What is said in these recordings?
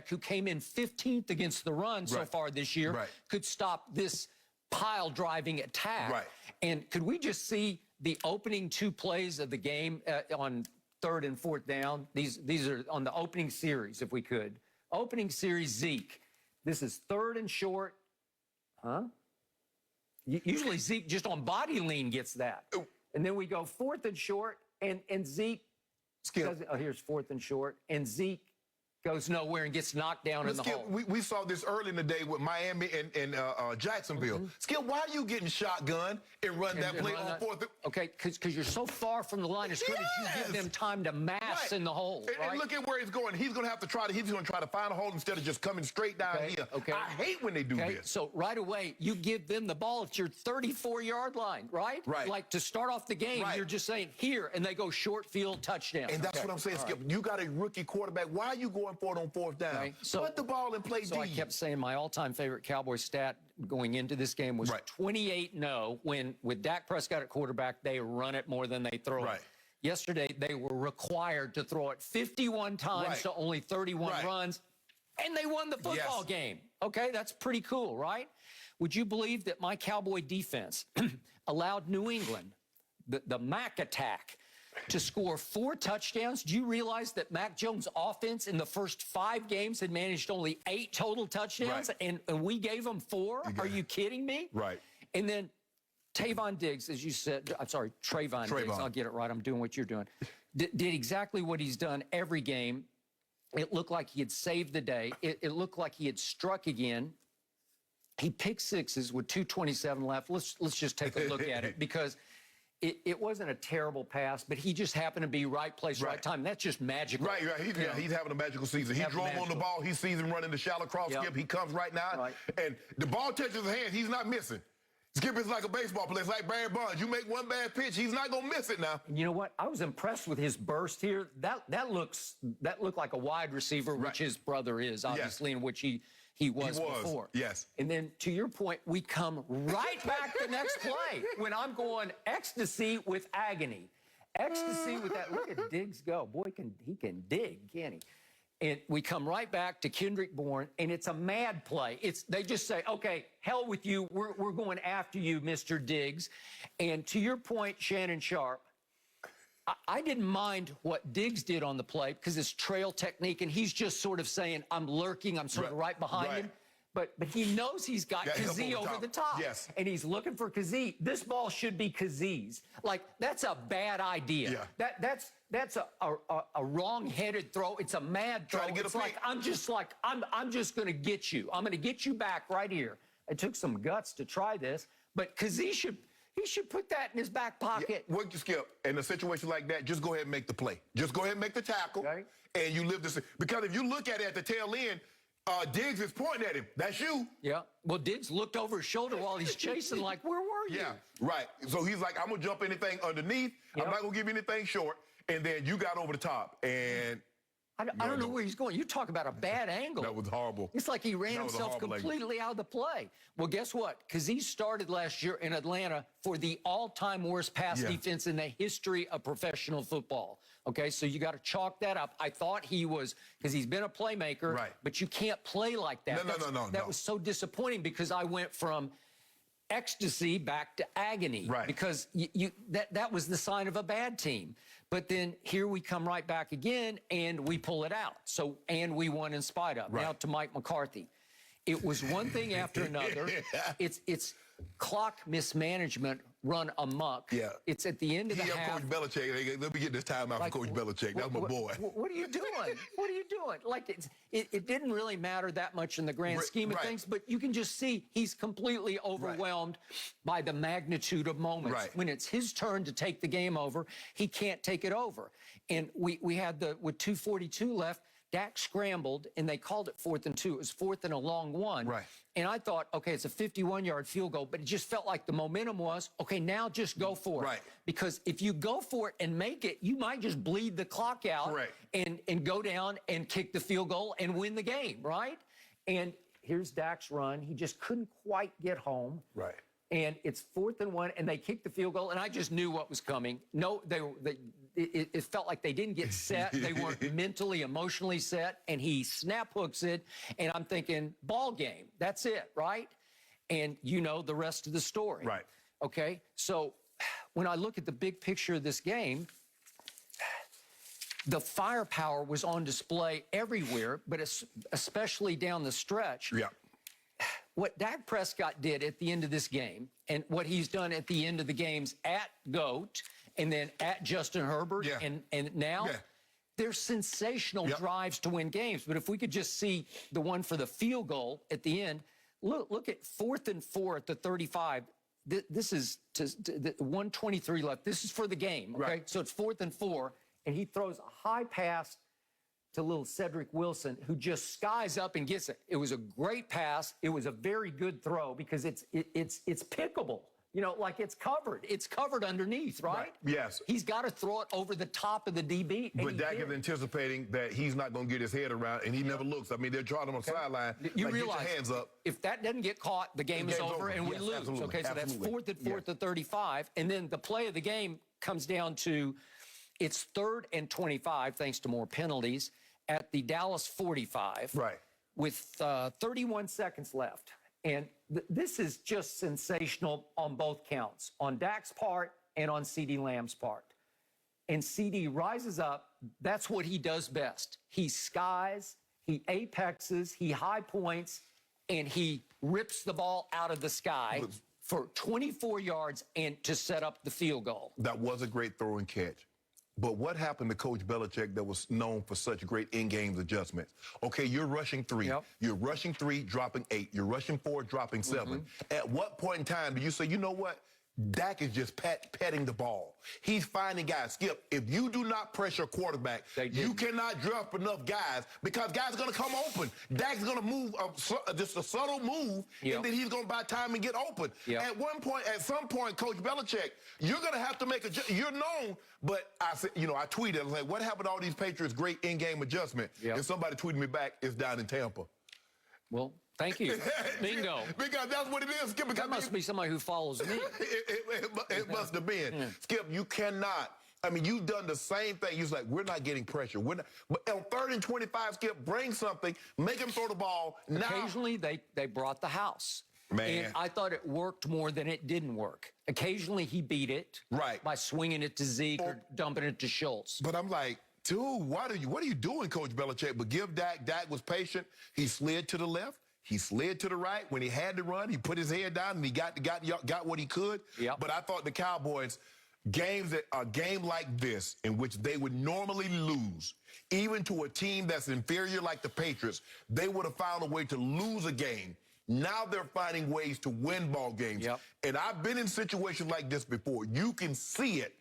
Belichick, who came in 15th against the run so far this year, could stop this pile-driving attack. And could we just see the opening 2 plays of the game on 3rd and 4th down? These are on the opening series, if we could. Opening series, Zeke. This is 3rd and short. Usually Zeke just on body lean gets that. And then we go 4th and short, and Zeke does, here's 4th and short, and Zeke goes nowhere and gets knocked down in the hole. We saw this early in the day with Miami and Jacksonville. Skip, why are you getting shotgun and run that play on 4th? Okay, because you're so far from the line of scrimmage, you give them time to mass in the hole. And look at where he's going. He's going to have to try to, he's going to try to find a hole instead of just coming straight down here. I hate when they do this. So right away, you give them the ball at your 34-yard line, right? Like to start off the game, you're just saying, here, and they go short field touchdown. And that's what I'm saying, Skip. You got a rookie quarterback. Why are you going for it on 4th down? Put the ball and play D. So I kept saying my all-time favorite Cowboys stat going into this game was 28-0 when, with Dak Prescott at quarterback, they run it more than they throw it. Yesterday, they were required to throw it 51 times to only 31 runs, and they won the football game. Okay, that's pretty cool, right? Would you believe that my Cowboy defense allowed New England, the Mac attack, to score 4 touchdowns? Do you realize that Mac Jones' offense in the first 5 games had managed only 8 total touchdowns, and we gave them 4? Are you kidding me? And then Trayvon Diggs, as you said, I'm sorry, Trayvon Diggs, I'll get it right, I'm doing what you're doing, did exactly what he's done every game. It looked like he had saved the day. It looked like he had struck again. He picked 6s with 2:27 left. Let's just take a look at it, because it wasn't a terrible pass, but he just happened to be right place, right time. That's just magical. He's having a magical season. He drove on the ball. He sees him running the shallow cross skip. He comes right now, and the ball touches his hand. He's not missing. Skip is like a baseball player. It's like Barry Bonds. You make one bad pitch, he's not going to miss it now. You know what? I was impressed with his burst here. That looked like a wide receiver, which his brother is, obviously, in which he was before. And then, to your point, we come right back the next play when I'm going ecstasy with agony. Ecstasy with that. Look at Diggs go. Boy, he can dig, can't he? And we come right back to Kendrick Bourne, and it's a mad play. They just say, okay, hell with you. We're going after you, Mr. Diggs. And to your point, Shannon Sharp, I didn't mind what Diggs did on the play because it's trail technique, and he's just sort of saying, I'm lurking, I'm sort of right behind him. But he knows he's got Kazee over the top. And he's looking for Kazee. This ball should be Kazee's. Like, that's a bad idea. That's a wrong-headed throw. It's a mad throw. It's like, I'm just going to get you. I'm going to get you back right here. It took some guts to try this, but Kazee should put that in his back pocket. What you Skip, in a situation like that, just go ahead and make the play. Just go ahead and make the tackle, and you live this. Because if you look at it at the tail end, Diggs is pointing at him. That's you. Well, Diggs looked over his shoulder while he's chasing, like, where were you? So he's like, I'm going to jump anything underneath. I'm not going to give you anything short. And then you got over the top. And I don't know where he's going. You talk about a bad angle. That was horrible. It's like he ran himself completely out of the play. Well, guess what? Because he started last year in Atlanta for the all-time worst pass defense in the history of professional football. Okay, so you got to chalk that up. I thought he was, because he's been a playmaker, but you can't play like that. That was so disappointing, because I went from ecstasy back to agony, because that was the sign of a bad team. But then here we come right back again, and we pull it out. So, and we won in spite of. Now to Mike McCarthy. It was one thing after another. It's clock mismanagement run amok. It's at the end of the half. Coach Belichick. Let me get this time out for Coach Belichick. That's my boy. What are you doing? What are you doing? Like, it didn't really matter that much in the grand scheme of things, but you can just see he's completely overwhelmed by the magnitude of moments. When it's his turn to take the game over, he can't take it over. And we had with 2:42 left, Dak scrambled, and they called it 4th and 2. It was 4th and a long one. And I thought, okay, it's a 51-yard field goal, but it just felt like the momentum was, okay, now just go for it. Because if you go for it and make it, you might just bleed the clock out and go down and kick the field goal and win the game, right? And here's Dak's run. He just couldn't quite get home. And it's 4th and 1, and they kicked the field goal, and I just knew what was coming. No, it felt like they didn't get set. They weren't mentally, emotionally set, and he snap hooks it, and I'm thinking, ball game. That's it, right? And you know the rest of the story. Right. Okay? So when I look at the big picture of this game, the firepower was on display everywhere, but especially down the stretch. Yeah. What Dak Prescott did at the end of this game and what he's done at the end of the games at GOAT and then at Justin Herbert and now, they're sensational drives to win games. But if we could just see the one for the field goal at the end, look at 4th and 4 at the 35. This is 1:23 left. This is for the game, okay? Right. So it's 4th and 4, and he throws a high pass to little Cedric Wilson, who just skies up and gets it. It was a great pass. It was a very good throw because it's pickable. You know, like it's covered. It's covered underneath, right? Yes. He's got to throw it over the top of the DB. But Dak is anticipating that he's not going to get his head around, and he never looks. I mean, they're drawing him on the sideline. You like, realize, get your hands up. If that doesn't get caught, the game is over, and we lose. Absolutely. Okay, so that's 4th and 4 to 35. And then the play of the game comes down to it's 3rd and 25, thanks to more penalties, at the Dallas 45. Right. With 31 seconds left. And this is just sensational on both counts, on Dak's part and on CeeDee Lamb's part. And CeeDee rises up. That's what he does best. He skies, he apexes, he high points, and he rips the ball out of the sky for 24 yards and to set up the field goal. That was a great throw and catch. But what happened to Coach Belichick that was known for such great in-game adjustments? Okay, you're rushing 3. Yep. You're rushing 3, dropping 8. You're rushing 4, dropping 7. At what point in time do you say, you know what? Dak is just petting the ball. He's finding guys. Skip, if you do not pressure quarterback, you cannot drop enough guys because guys are going to come open. Dak's going to move, just a subtle move, and then he's going to buy time and get open. At some point, Coach Belichick, you're going to have to make you're known, but I said, you know, I tweeted, I was like, what happened to all these Patriots' great in-game adjustment? And somebody tweeted me back, it's down in Tampa. Well, thank you. Bingo. Because that's what it is, Skip. That must be somebody who follows me. It must have been. Skip, you cannot. I mean, you've done the same thing. You're like, we're not getting pressure. We're not. But on 3rd and 25, Skip, bring something, make him throw the ball. Occasionally, they brought the house. Man. And I thought it worked more than it didn't work. Occasionally, he beat it by swinging it to Zeke or dumping it to Schultz. But I'm like, dude, what are you doing, Coach Belichick? But give Dak. Dak was patient. He slid to the left. He slid to the right. When he had to run, he put his head down and he got what he could. But I thought the Cowboys, a game like this, in which they would normally lose, even to a team that's inferior like the Patriots, they would have found a way to lose a game. Now they're finding ways to win ball games. And I've been in situations like this before. You can see it.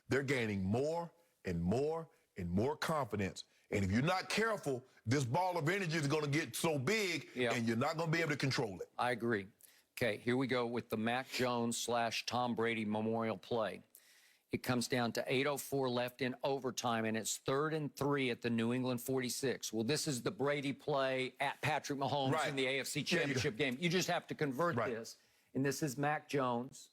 They're gaining more and more and more confidence. And if you're not careful, this ball of energy is going to get so big, and you're not going to be able to control it. I agree. Okay, here we go with the Mac Jones / Tom Brady memorial play. It comes down to 8:04 left in overtime, and it's 3rd and 3 at the New England 46. Well, this is the Brady play at Patrick Mahomes in the AFC Championship game. You just have to convert this. And this is Mac Jones.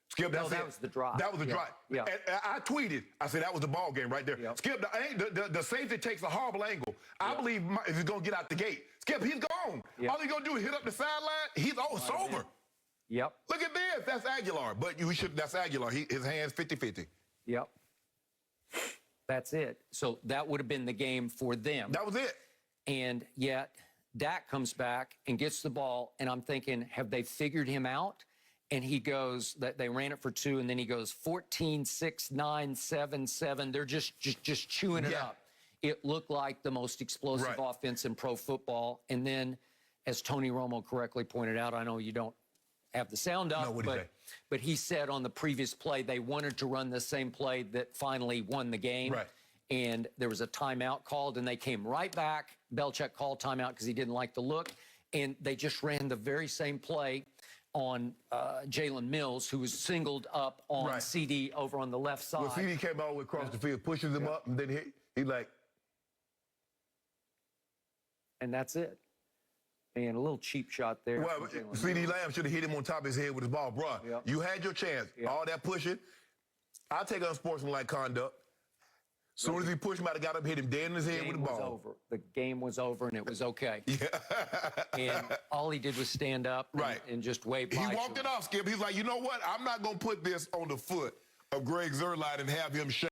Skip, that was the drive. That was the drive. And I tweeted, I said that was the ball game right there. Skip, the safety takes a horrible angle. I believe he's going to get out the gate. Skip, he's gone. All he's going to do is hit up the sideline. It's over. Look at this. That's Aguilar. But that's Aguilar. His hands 50-50. That's it. So that would have been the game for them. That was it. And yet, Dak comes back and gets the ball, and I'm thinking, have they figured him out? And he goes, they ran it for 2, and then he goes 14, 6, 9, 7, 7. They're just chewing it up. It looked like the most explosive offense in pro football. And then, as Tony Romo correctly pointed out, I know you don't have the sound up, but he said on the previous play they wanted to run the same play that finally won the game. And there was a timeout called, and they came right back. Belichick called timeout because he didn't like the look. And they just ran the very same play on Jalen Mills, who was singled up on CeeDee over on the left side. Well, CeeDee came all the way across the field, pushes him up, and then he like... And that's it. And a little cheap shot there. Well, CeeDee Lamb should have hit him on top of his head with his ball. Bruh, you had your chance. All that pushing. I'll take unsportsmanlike conduct. As soon as he pushed him out, I got up, hit him dead in his head with the ball. The game was over, and it was okay. Yeah. And all he did was stand up and just wave bye. He walked it off, Skip. He's like, you know what? I'm not going to put this on the foot of Greg Zuerlein and have him shake.